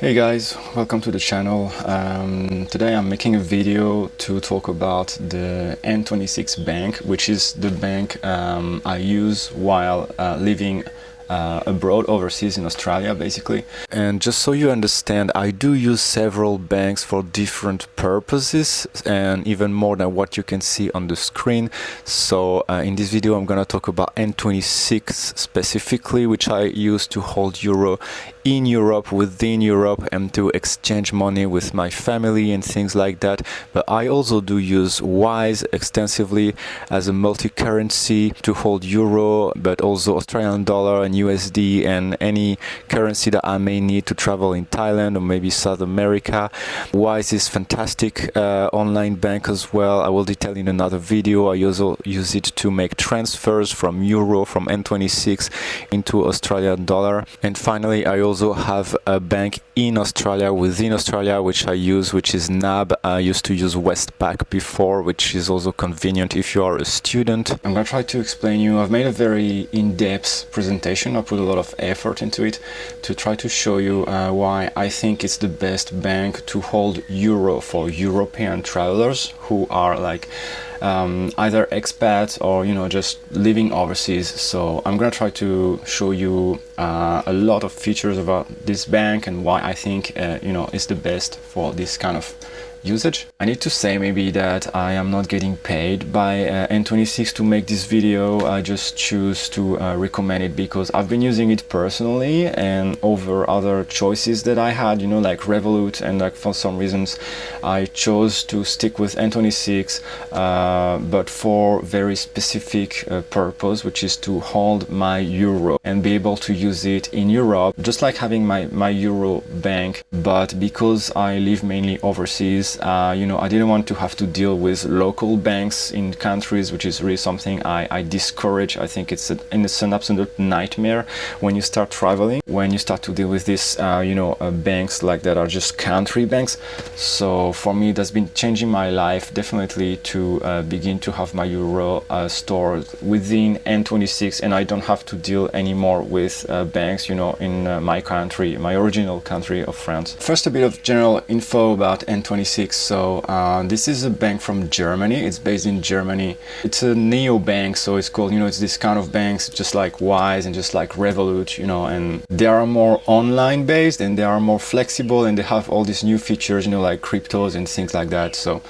Hey guys, welcome to the channel. Today I'm making a video to talk about the N26 bank, which is the bank I use while living abroad, overseas in Australia basically. And just so you understand, I do use several banks for different purposes and even more than what you can see on the screen. So in this video I'm gonna talk about N26 specifically, which I use to hold euro in Europe, within Europe, and to exchange money with my family and things like that. But I also do use Wise extensively as a multi-currency to hold euro, but also Australian dollar and USD and any currency that I may need to travel in Thailand or maybe South America. Wise is fantastic online bank as well. I will detail in another video. I also use it to make transfers from euro, from N26 into Australian dollar. And finally, I also have a bank in Australia, within Australia, which I use, which is NAB. I used to use Westpac before, which is also convenient if you are a student. I'm gonna try to explain you. I've made a very in-depth presentation. I put a lot of effort into it to try to show you why I think it's the best bank to hold euro for European travelers who are like either expats or just living overseas. So I'm gonna try to show you a lot of features about this bank and why I think it's the best for this kind of usage. I need to say maybe that I am not getting paid by N26 to make this video. I just choose to recommend it because I've been using it personally and over other choices that I had, like Revolut, and like for some reasons I chose to stick with N26 but for very specific purpose, which is to hold my euro and be able to use it in Europe, just like having my euro bank. But because I live mainly overseas, I didn't want to have to deal with local banks in countries, which is really something I discourage. I think it's an absolute nightmare when you start traveling, when you start to deal with this banks like that are just country banks. So for me, that's been changing my life definitely to begin to have my euro stored within N26, and I don't have to deal anymore with banks in my country, my original country of France. First, a bit of general info about N26. So this is a bank from Germany. It's based in Germany. It's a neo bank, so it's called, it's this kind of banks just like Wise and just like Revolut, and they are more online based and they are more flexible and they have all these new features, like cryptos and things like that. So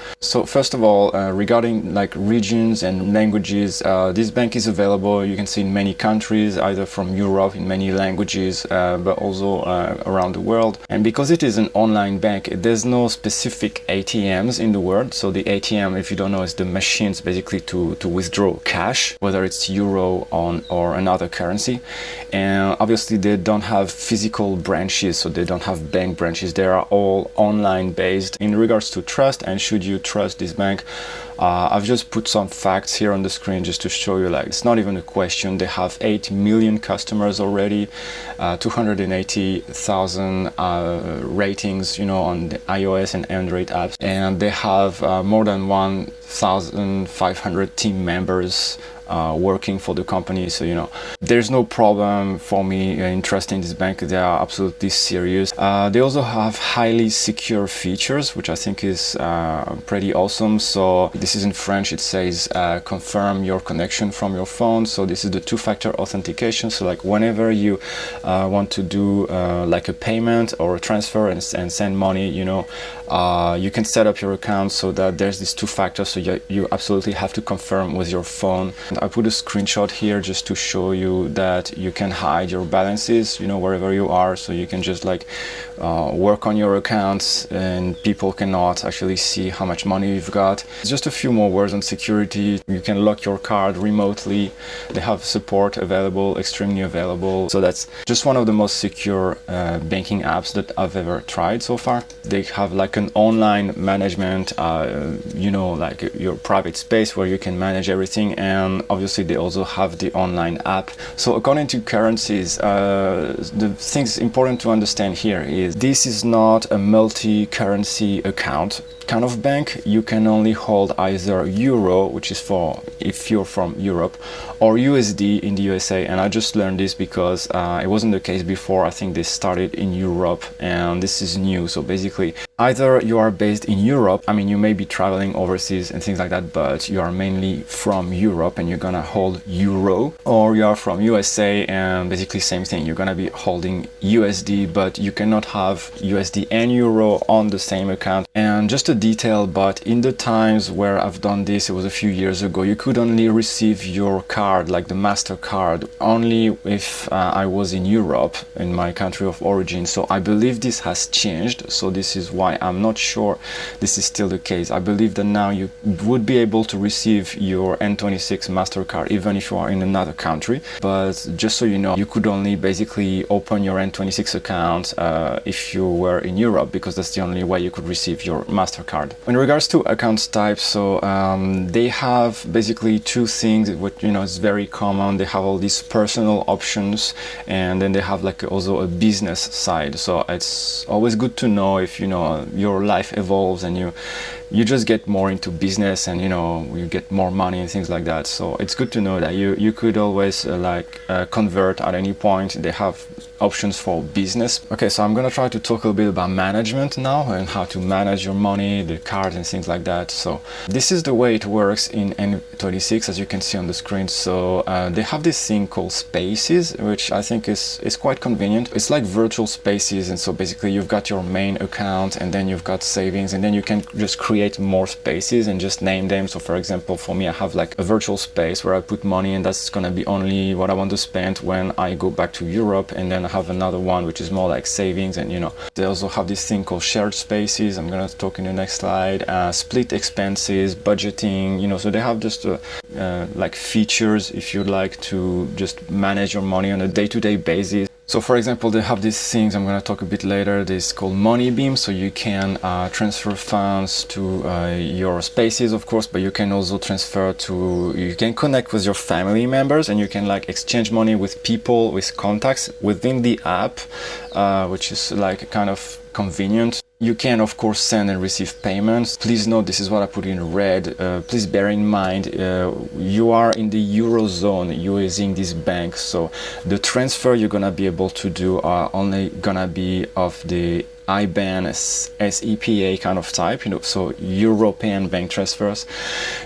first of all, regarding like regions and languages, this bank is available, you can see, in many countries, either from Europe in many languages, but also around the world. And because it is an online bank, there's no specific ATMs in the world. So the ATM, if you don't know, is the machines basically to withdraw cash, whether it's euro or another currency. And obviously they don't have physical branches, so they don't have bank branches. They are all online based. In regards to trust, and should you trust this bank, I've just put some facts here on the screen just to show you, like, it's not even a question. They have 8 million customers already, 280,000 ratings, on the iOS and Android apps, and they have more than 1,500 team members working for the company. So there's no problem for me in trusting this bank. They are absolutely serious. They also have highly secure features, which I think is pretty awesome. So this is in French. It says confirm your connection from your phone. So this is the two-factor authentication. So like whenever you want to do like a payment or a transfer and send money, you can set up your account so that there's this two-factor. So you absolutely have to confirm with your phone. I put a screenshot here just to show you that you can hide your balances, wherever you are. So you can just like work on your accounts and people cannot actually see how much money you've got. Just a few more words on security. You can lock your card remotely. They have support available, extremely available. So that's just one of the most secure banking apps that I've ever tried so far. They have like an online management, like your private space where you can manage everything. And and obviously they also have the online app. So according to currencies, the things important to understand here is this is not a multi-currency account kind of bank. You can only hold either euro, which is for if you're from Europe, or USD in the USA. And I just learned this because it wasn't the case before. I think they started in Europe and this is new. So basically either you are based in Europe, I mean you may be traveling overseas and things like that, but you are mainly from Europe and you're gonna hold euro, or you are from USA and basically same thing, you're gonna be holding USD, but you cannot have USD and euro on the same account. And just a detail, but in the times where I've done this, it was a few years ago, you could only receive your card, like the Mastercard, only if I was in Europe, in my country of origin. So I believe this has changed, so this is why I'm not sure this is still the case. I believe that now you would be able to receive your N26 Mastercard even if you are in another country, but just so you know, you could only basically open your N26 account if you were in Europe, because that's the only way you could receive your Mastercard. In regards to accounts types, so they have basically two things, which is very common. They have all these personal options, and then they have like also a business side. So it's always good to know if your life evolves and you just get more into business and you get more money and things like that. So it's good to know that you could always convert at any point. They have options for business. Okay, so I'm gonna try to talk a little bit about management now and how to manage your money, the cards and things like that. So this is the way it works in N26, as you can see on the screen. So they have this thing called spaces, which I think is quite convenient. It's like virtual spaces, and so basically you've got your main account and then you've got savings, and then you can just create more spaces and just name them. So for example, for me, I have like a virtual space where I put money, and that's gonna be only what I want to spend when I go back to Europe. And then I have another one which is more like savings, and they also have this thing called shared spaces. I'm gonna talk in the next slide. Split expenses, budgeting, so they have just like features if you'd like to just manage your money on a day-to-day basis. So for example, they have these things I'm going to talk a bit later. This is called Money Beam. So you can transfer funds to your spaces, of course, but you can also you can connect with your family members, and you can like exchange money with people, with contacts within the app, which is like kind of convenient. You can of course send and receive payments. Please note, this is what I put in red. Please bear in mind, you are in the Eurozone using this bank, so the transfer you're gonna be able to do are only gonna be of the IBAN SEPA kind of type, so European bank transfers.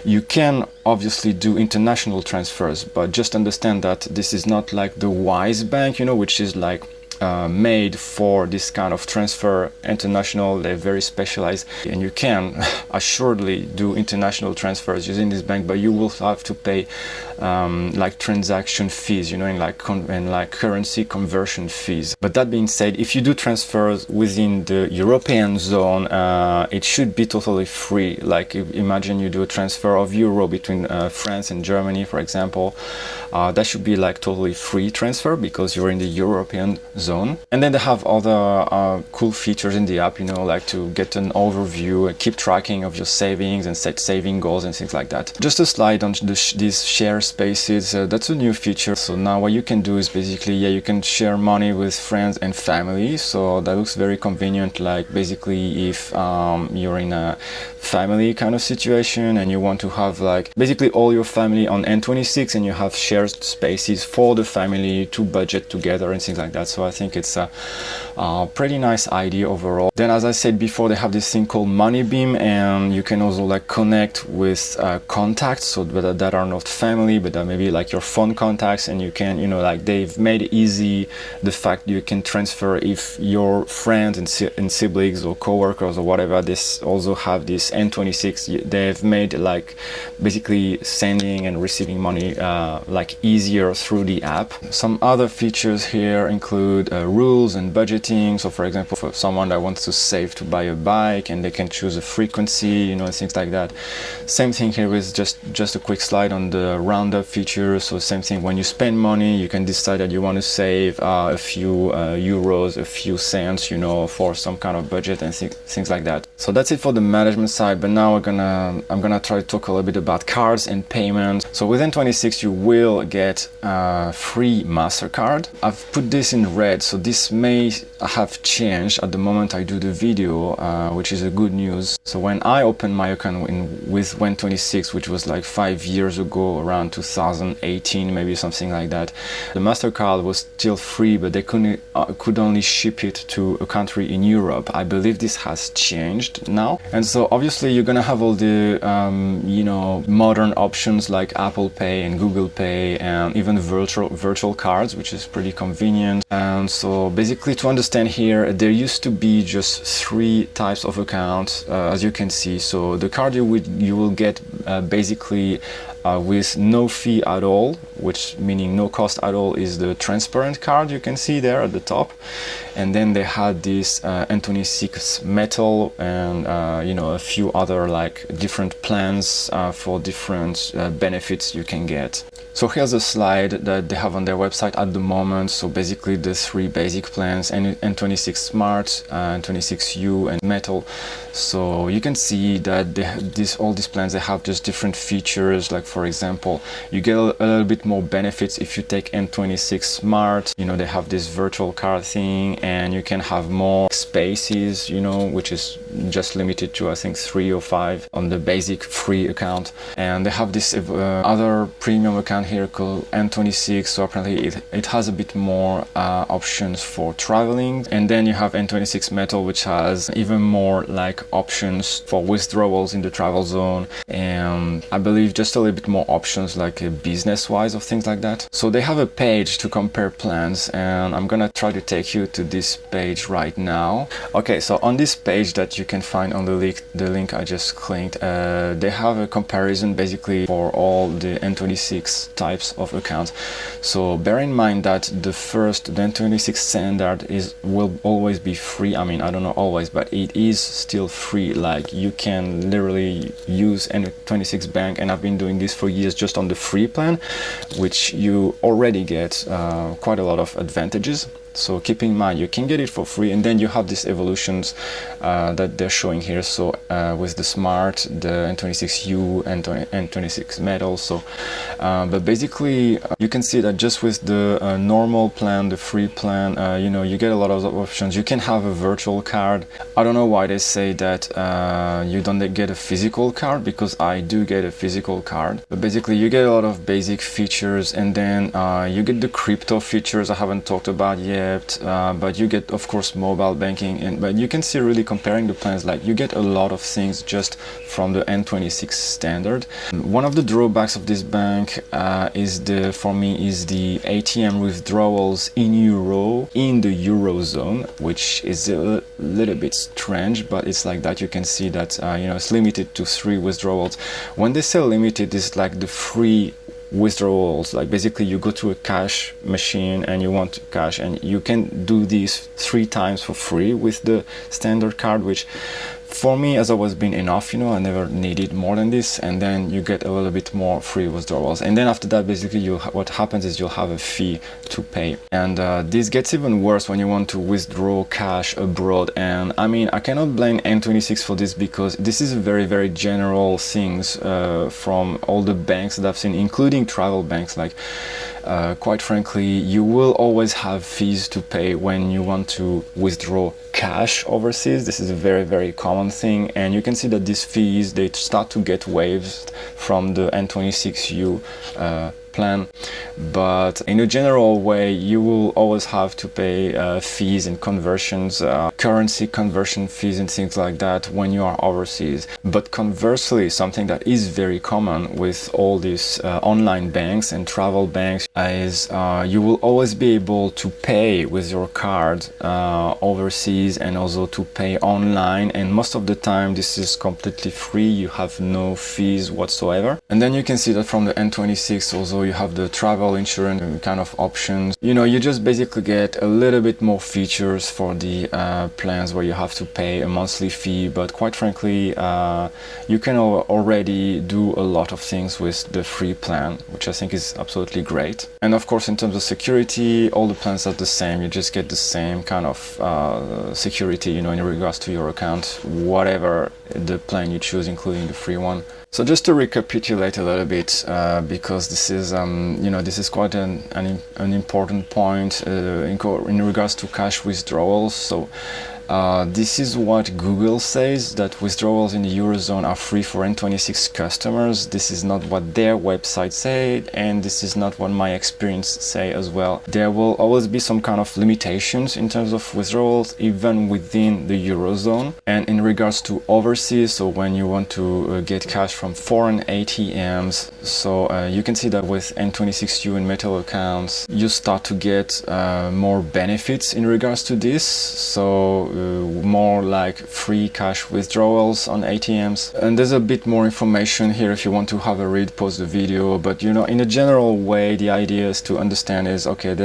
You can obviously do international transfers, but just understand that this is not like the Wise Bank, which is like made for this kind of transfer, international. They're very specialized, and you can assuredly do international transfers using this bank, but you will have to pay like transaction fees, and like currency conversion fees. But that being said, if you do transfers within the European zone, it should be totally free. Like imagine you do a transfer of euro between France and Germany, for example. That should be like totally free transfer because you're in the European zone. And then they have other cool features in the app, like to get an overview and keep tracking of your savings and set saving goals and things like that. Just a slide on these share spaces. That's a new feature. So now what you can do is basically, you can share money with friends and family. So that looks very convenient. Like basically if you're in a family kind of situation and you want to have like basically all your family on N26, and you have shared spaces for the family to budget together and things like that. So I think it's a pretty nice idea overall. Then, as I said before, they have this thing called Money Beam, and you can also like connect with contacts, so that are not family, but that maybe like your phone contacts, and you can, like they've made it easy the fact you can transfer if your friends and siblings or co-workers or whatever. This also have this N26. They've made like basically sending and receiving money like easier through the app. Some other features here include rules and budgeting. So for example, for someone that wants to save to buy a bike, and they can choose a frequency, and things like that. Same thing here with just a quick slide on the roundup feature. So same thing, when you spend money, you can decide that you want to save a few euros, a few cents, for some kind of budget and things like that. So that's it for the management side, but now I'm gonna try to talk a little bit about cards and payments. So with N26 you will get free Mastercard. I've put this in red, so this may have changed at the moment I do the video, which is a good news. So when I opened my account with N26, which was like 5 years ago, around 2018, maybe something like that, the Mastercard was still free, but they could only ship it to a country in Europe. I believe this has changed now, and so obviously you're gonna have all the modern options like Apple Pay and Google Pay, and even virtual cards, which is pretty convenient. And so basically, to understand here, there used to be just 3 types of accounts, as you can see. So the card you will get basically with no fee at all, which meaning no cost at all, is the transparent card you can see there at the top. And then they had this N26 metal and a few other like different plans for different benefits you can get. So here's a slide that they have on their website at the moment. So basically the 3 basic plans, N26 Smart, N26U and Metal. So you can see that all these plans, they have just different features. Like for example, you get a little bit more benefits if you take N26 Smart. They have this virtual card thing, and you can have more spaces, which is just limited to I think 3 or 5 on the basic free account. And they have this other premium account here called N26, so apparently it has a bit more options for traveling. And then you have N26 Metal, which has even more like options for withdrawals in the travel zone, and I believe just a little bit more options like business wise of things like that. So they have a page to compare plans, and I'm gonna try to take you to this page right now. Okay, so on this page that you can find on the link I just clicked, they have a comparison basically for all the N26 types of accounts. So bear in mind that the N26 standard will always be free. I mean, I don't know always, but it is still free. Like you can literally use N26 Bank, and I've been doing this for years just on the free plan, which you already get quite a lot of advantages. So keep in mind, you can get it for free, and then you have these evolutions that they're showing here. So with the Smart, the N26U and N26 Metal. So, but basically, you can see that just with the normal plan, the free plan, you get a lot of options. You can have a virtual card. I don't know why they say that you don't get a physical card, because I do get a physical card. But basically, you get a lot of basic features, and then you get the crypto features I haven't talked about yet. But you get of course mobile banking, but you can see really comparing the plans, like you get a lot of things just from the N26 standard. One of the drawbacks of this bank for me is the ATM withdrawals in the Eurozone, which is a little bit strange, but it's like that. You can see that it's limited to 3 withdrawals. When they say limited, it's like the free withdrawals, like basically you go to a cash machine and you want cash, and you can do these 3 times for free with the standard card, which for me has always been enough. I never needed more than this. And then you get a little bit more free withdrawals, and then after that basically what happens is you'll have a fee to pay. And this gets even worse when you want to withdraw cash abroad. And I mean, I cannot blame N26 for this, because this is very, very general things from all the banks that I've seen, including travel banks. Like quite frankly, you will always have fees to pay when you want to withdraw cash overseas. This is a very, very common thing, and you can see that these fees, they start to get waived from the N26U plan. But in a general way, you will always have to pay fees and conversions, currency conversion fees and things like that when you are overseas. But conversely, something that is very common with all these online banks and travel banks is you will always be able to pay with your card overseas, and also to pay online, and most of the time this is completely free. You have no fees whatsoever. And then you can see that from the N26 also you have the travel insurance kind of options. You know, you just basically get a little bit more features for the plans where you have to pay a monthly fee, but quite frankly, you can already do a lot of things with the free plan, which I think is absolutely great. And of course, in terms of security, all the plans are the same. You just get the same kind of security, you know, in regards to your account, whatever the plan you choose, including the free one. So just to recapitulate a little bit, because this is, you know, this is quite an important point in regards to cash withdrawals. So this is what Google says, that withdrawals in the Eurozone are free for N26 customers. This is not what their website said, and this is not what my experience say as well. There will always be some kind of limitations in terms of withdrawals, even within the Eurozone. And in regards to overseas, so when you want to get cash from foreign ATMs, so you can see that with N26U and metal accounts, you start to get more benefits in regards to this. So more like free cash withdrawals on ATMs, and there's a bit more information here if you want to have a read, pause the video. But you know, in a general way, the idea is to understand is, okay,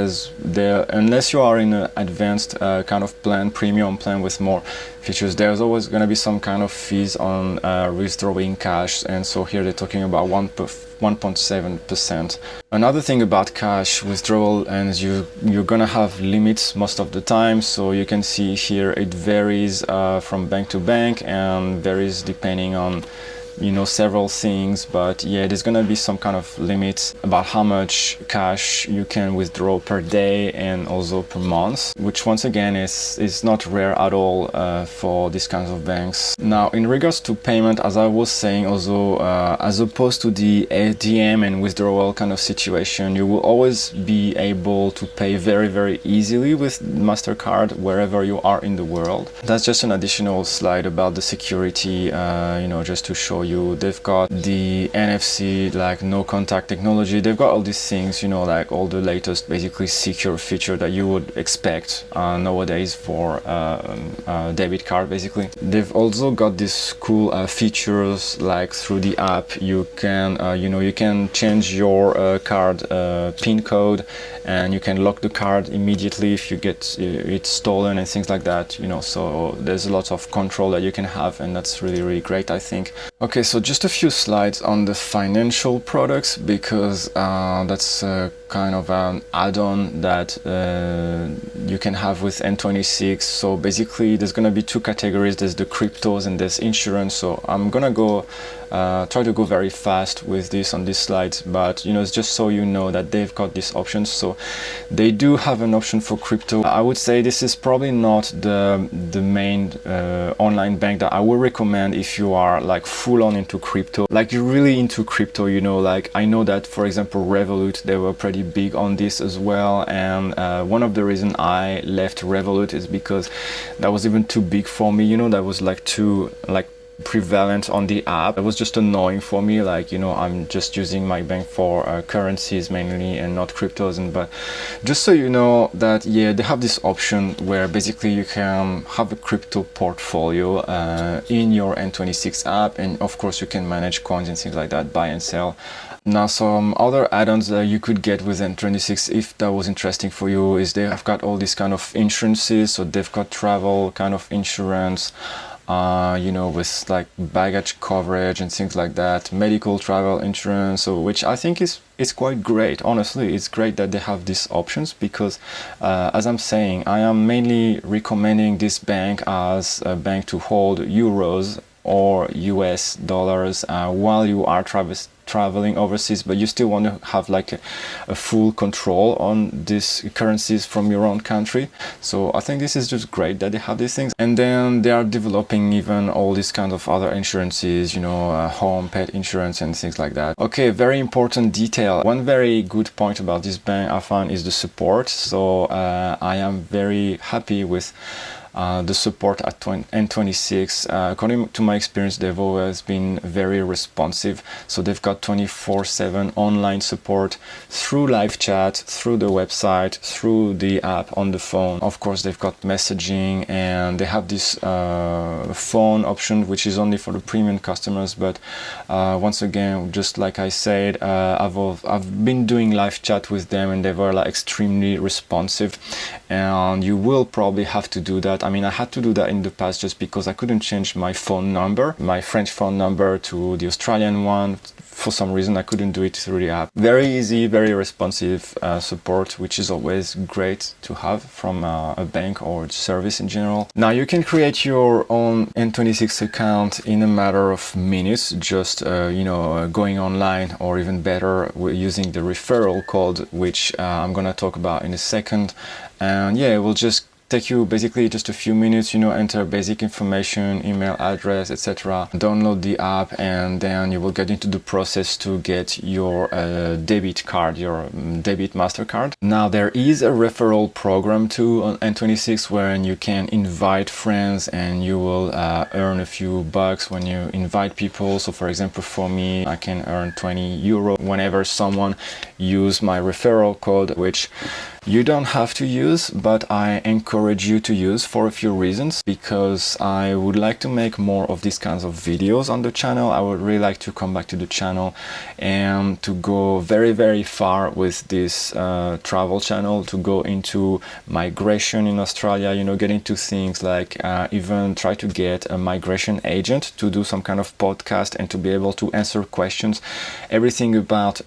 unless you are in an advanced kind of plan, premium plan with more features, there's always going to be some kind of fees on withdrawing cash, and so here they're talking about 1.7%. Another thing about cash withdrawal, and you're gonna have limits most of the time. So you can see here it varies from bank to bank and varies depending on, you know, several things. But yeah, there's gonna be some kind of limits about how much cash you can withdraw per day and also per month, which once again is not rare at all for these kinds of banks. Now, in regards to payment, as I was saying, also as opposed to the ATM and withdrawal kind of situation, you will always be able to pay very, very easily with Mastercard wherever you are in the world. That's just an additional slide about the security, you know, just to show you. They've got the NFC, like no contact technology. They've got all these things, you know, like all the latest basically secure feature that you would expect nowadays for debit card basically. They've also got these cool features, like through the app you can you know, you can change your card PIN code, and you can lock the card immediately if you get it stolen and things like that, you know. So there's lots of control that you can have, and that's really, really great, I think. Okay, so just a few slides on the financial products, because that's kind of an add-on that you can have with N26. So basically there's going to be two categories. There's the cryptos and there's insurance. So I'm gonna go try to go very fast with this on these slides, but you know, it's just so you know that they've got these options. So they do have an option for crypto. I would say this is probably not the main online bank that I would recommend if you are like full on into crypto, like you're really into crypto, you know. Like I know that, for example, Revolut, they were pretty big on this as well, and one of the reasons I left Revolut is because that was even too big for me, you know. That was like too prevalent on the app. It was just annoying for me, like, you know, I'm just using my bank for currencies mainly and not cryptos. And but just so you know that, yeah, they have this option where basically you can have a crypto portfolio in your N26 app, and of course you can manage coins and things like that, buy and sell. Now, some other add-ons that you could get with N26, if that was interesting for you, is they have got all these kind of insurances. So they've got travel kind of insurance, you know, with like baggage coverage and things like that, medical travel insurance, so which I think is quite great. Honestly, it's great that they have these options, because as I'm saying, I am mainly recommending this bank as a bank to hold euros or US dollars while you are traveling overseas, but you still want to have like a full control on these currencies from your own country. So I think this is just great that they have these things. And then they are developing even all these kind of other insurances, you know, home, pet insurance and things like that. Okay, very important detail. One very good point about this bank I found is the support. So I am very happy with the support at N26, according to my experience, they've always been very responsive. So they've got 24/7 online support through live chat, through the website, through the app on the phone. Of course, they've got messaging, and they have this phone option, which is only for the premium customers. But once again, just like I said, I've been doing live chat with them, and they were like extremely responsive. And you will probably have to do that. I mean, I had to do that in the past just because I couldn't change my phone number, my French phone number, to the Australian one. For some reason, I couldn't do it through the app. Very easy, very responsive support, which is always great to have from a bank or service in general. Now, you can create your own N26 account in a matter of minutes, just going online, or even better, using the referral code, which I'm gonna talk about in a second. And yeah, we'll just take you basically just a few minutes, enter basic information, email address, etc. Download the app, and then you will get into the process to get your debit card, your debit Mastercard. Now, there is a referral program too on N26, wherein you can invite friends, and you will earn a few bucks when you invite people. So for example, for me, I can earn 20 euro whenever someone use my referral code, which you don't have to use, but I encourage you to use for a few reasons, because I would like to make more of these kinds of videos on the channel. I would really like to come back to the channel and to go very, very far with this travel channel, to go into migration in Australia, get into things like even try to get a migration agent to do some kind of podcast and to be able to answer questions, everything about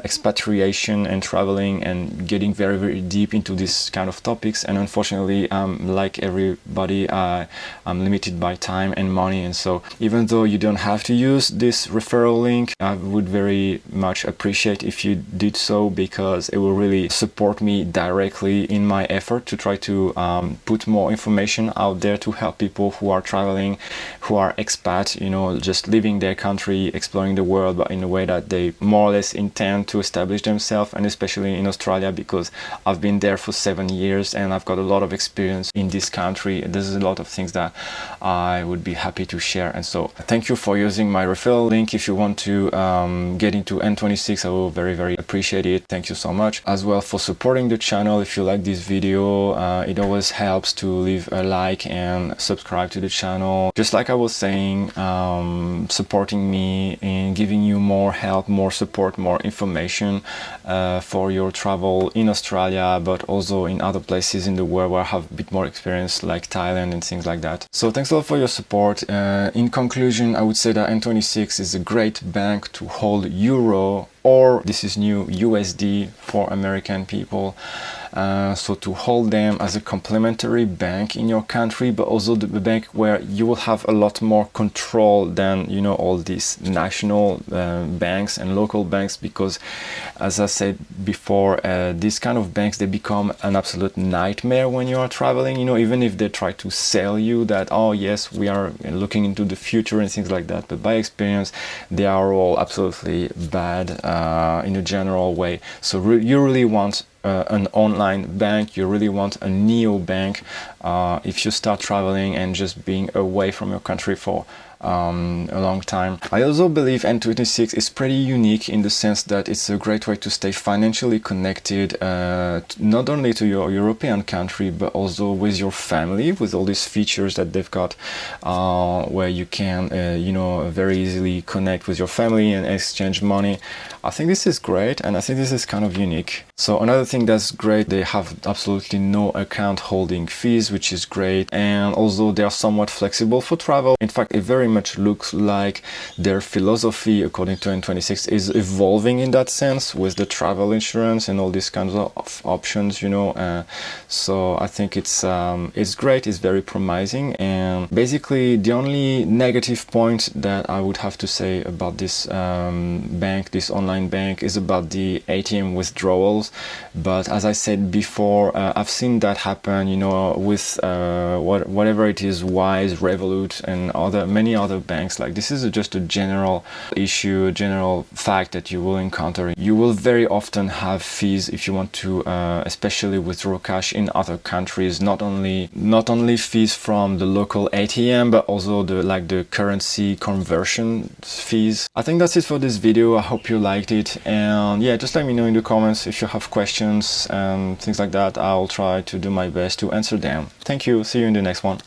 expatriation and traveling, and getting very, very deep into this kind of topics. And unfortunately, like everybody, I'm limited by time and money, and so even though you don't have to use this referral link, I would very much appreciate if you did so, because it will really support me directly in my effort to try to put more information out there to help people who are traveling, who are expat, just leaving their country, exploring the world, but in a way that they more or less intend to establish themselves, and especially in Australia, because I've been there for 7 years and I've got a lot of experience in this country. There's a lot of things that I would be happy to share, and so thank you for using my referral link. If you want to get into N26, I will very, very appreciate it. Thank you so much as well for supporting the channel. If you like this video, it always helps to leave a like and subscribe to the channel. Just like I was saying, supporting me in giving you more help, more support, more information for your travel in Australia, but also in other places in the world where I have a bit more experience, like Thailand and things like that. So thanks a lot for your support. In conclusion, I would say that N26 is a great bank to hold euro, or this is new, USD for American people. So to hold them as a complementary bank in your country, but also the bank where you will have a lot more control than all these national banks and local banks, because as I said before, these kind of banks, they become an absolute nightmare when you are traveling. Even if they try to sell you that, oh yes, we are looking into the future and things like that, but by experience they are all absolutely bad in a general way. So you really want an online bank, you really want a neo bank if you start traveling and just being away from your country for a long time. I also believe N26 is pretty unique in the sense that it's a great way to stay financially connected, not only to your European country, but also with your family, with all these features that they've got, where you can very easily connect with your family and exchange money. I think this is great, and I think this is kind of unique. So another thing that's great, they have absolutely no account holding fees, which is great, and also they are somewhat flexible for travel. In fact, it very much looks like their philosophy, according to N26, is evolving in that sense with the travel insurance and all these kinds of options, so I think it's great, it's very promising. And basically the only negative point that I would have to say about this bank, this online bank, is about the ATM withdrawals, But as I said before, I've seen that happen, you know, with whatever it is, Wise, Revolut, and many other banks. Like, this is just a general issue, a general fact that you will encounter. You will very often have fees if you want to, especially withdraw cash in other countries. Not only fees from the local ATM, but also the currency conversion fees. I think that's it for this video. I hope you liked it, and yeah, just let me know in the comments if you have questions and things like that. I'll try to do my best to answer them. Thank you. See you in the next one.